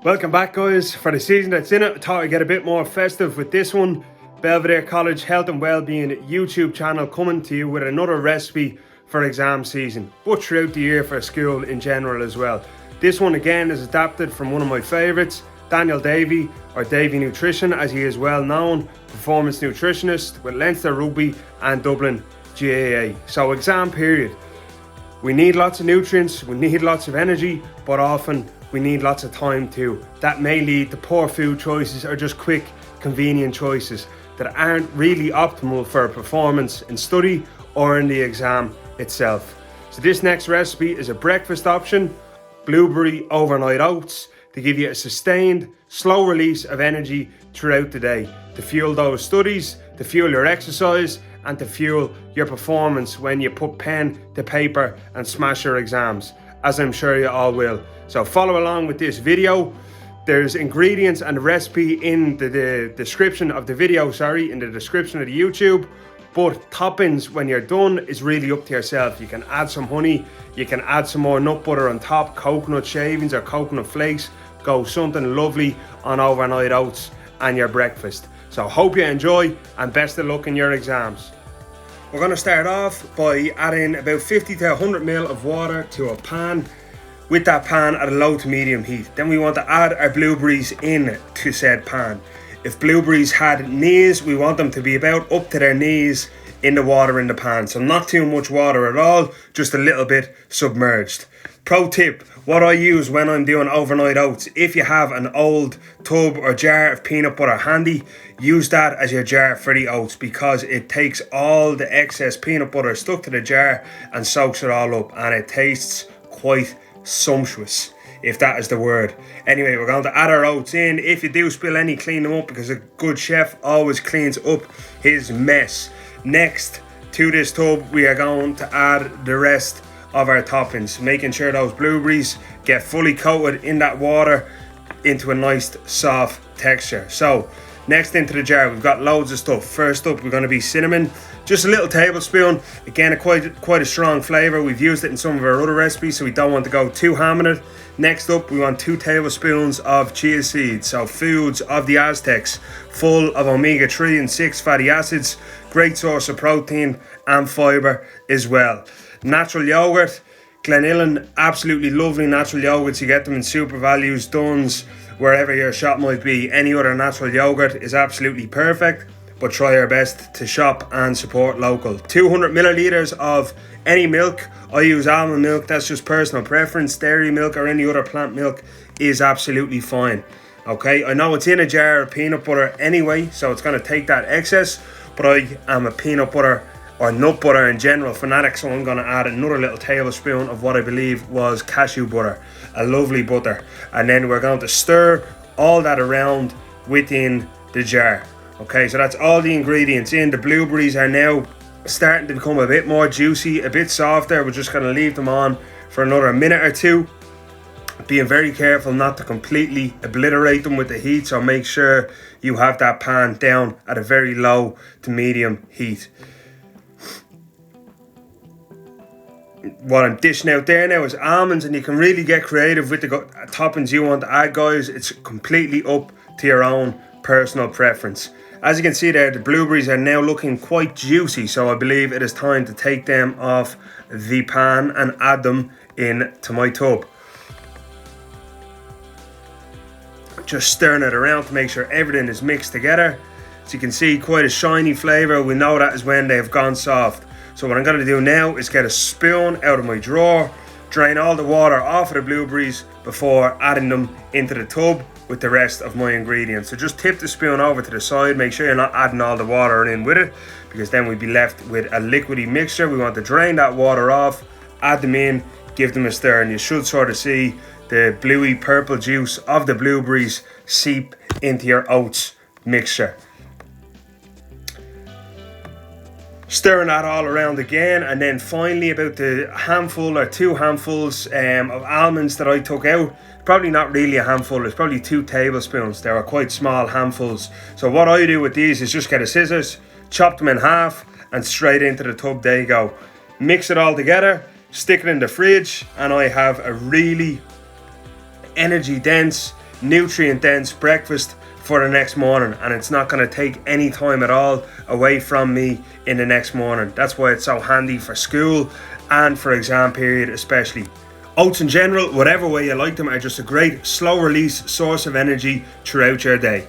Welcome back, guys. For the season that's in it, I thought I'd get a bit more festive with this one. Belvedere College Health and Wellbeing YouTube channel coming to you with another recipe for exam season, but throughout the year for school in general as well. This one again is adapted from one of my favourites, Daniel Davey, or Davey Nutrition as he is well known, performance nutritionist with Leinster Rugby and Dublin GAA. So exam period. We need lots of nutrients, we need lots of energy, but often we need lots of time too. That may lead to poor food choices or just quick, convenient choices that aren't really optimal for performance in study or in the exam itself. So this next recipe is a breakfast option, blueberry overnight oats, to give you a sustained, slow release of energy throughout the day, to fuel those studies, to fuel your exercise, and to fuel your performance when you put pen to paper and smash your exams, as I'm sure you all will. So follow along with this video. There's ingredients and recipe in the description of the video, in the description of the YouTube. But toppings, when you're done, is really up to yourself. You can add some honey, you can add some more nut butter on top, coconut shavings or coconut flakes. Go something lovely on overnight oats and your breakfast. So hope you enjoy and best of luck in your exams. We're going to start off by adding about 50 to 100 ml of water to a pan, with that pan at a low to medium heat. Then we want to add our blueberries in to said pan. If blueberries had knees, we want them to be about up to their knees in the water in the pan. So not too much water at all, just a little bit submerged. Pro tip, what I use when I'm doing overnight oats, if you have an old tub or jar of peanut butter handy, use that as your jar for the oats, because it takes all the excess peanut butter stuck to the jar and soaks it all up, and it tastes quite sumptuous, if that is the word. Anyway, we're going to add our oats in. If you do spill any, clean them up, because a good chef always cleans up his mess. Next to this tub, we are going to add the rest of our toppings, making sure those blueberries get fully coated in that water into a nice soft texture. So next into the jar, we've got loads of stuff. First up, we're going to be cinnamon, just a little tablespoon. Again, quite a strong flavor. We've used it in some of our other recipes, so we don't want to go too ham in it. Next up, we want 2 tablespoons of chia seeds, so foods of the Aztecs, full of omega-3 and 6 fatty acids, great source of protein and fiber as well. Natural yogurt, Glenillan, absolutely lovely natural yogurts. You get them in Super Values, Dunn's, wherever your shop might be. Any other natural yogurt is absolutely perfect, but try our best to shop and support local. 200 milliliters of any milk. I use almond milk, that's just personal preference. Dairy milk or any other plant milk is absolutely fine. Okay, I know it's in a jar of peanut butter anyway, so it's going to take that excess, but I am a peanut butter or nut butter in general fanatic, so I'm going to add another little tablespoon of what I believe was cashew butter, a lovely butter, and then we're going to stir all that around within the jar. Okay, so that's all the ingredients in. The blueberries are now starting to become a bit more juicy, a bit softer. We're just going to leave them on for another minute or two, being very careful not to completely obliterate them with the heat, so make sure you have that pan down at a very low to medium heat. What I'm dishing out there now is almonds, and you can really get creative with the toppings you want to add, guys. It's completely up to your own personal preference. As you can see there, the blueberries are now looking quite juicy, so I believe it is time to take them off the pan and add them into my tub. Just stirring it around to make sure everything is mixed together. As you can see, quite a shiny flavour. We know that is when they have gone soft. So what I'm going to do now is get a spoon out of my drawer, drain all the water off of the blueberries before adding them into the tub with the rest of my ingredients. So just tip the spoon over to the side, make sure you're not adding all the water in with it, because then we'd be left with a liquidy mixture. We want to drain that water off, add them in, give them a stir, and you should sort of see the bluey purple juice of the blueberries seep into your oats mixture. Stirring that all around again, and then finally about the handful or 2 handfuls of almonds that I took out. Probably not really a handful, it's probably 2 tablespoons. They are quite small handfuls. So what I do with these is just get a scissors, chop them in half, and straight into the tub they go. Mix it all together, stick it in the fridge, and I have a really energy dense, nutrient dense breakfast for the next morning, and it's not going to take any time at all away from me in the next morning. That's why it's so handy for school and for exam period especially. Oats in general, whatever way you like them, are just a great slow release source of energy throughout your day.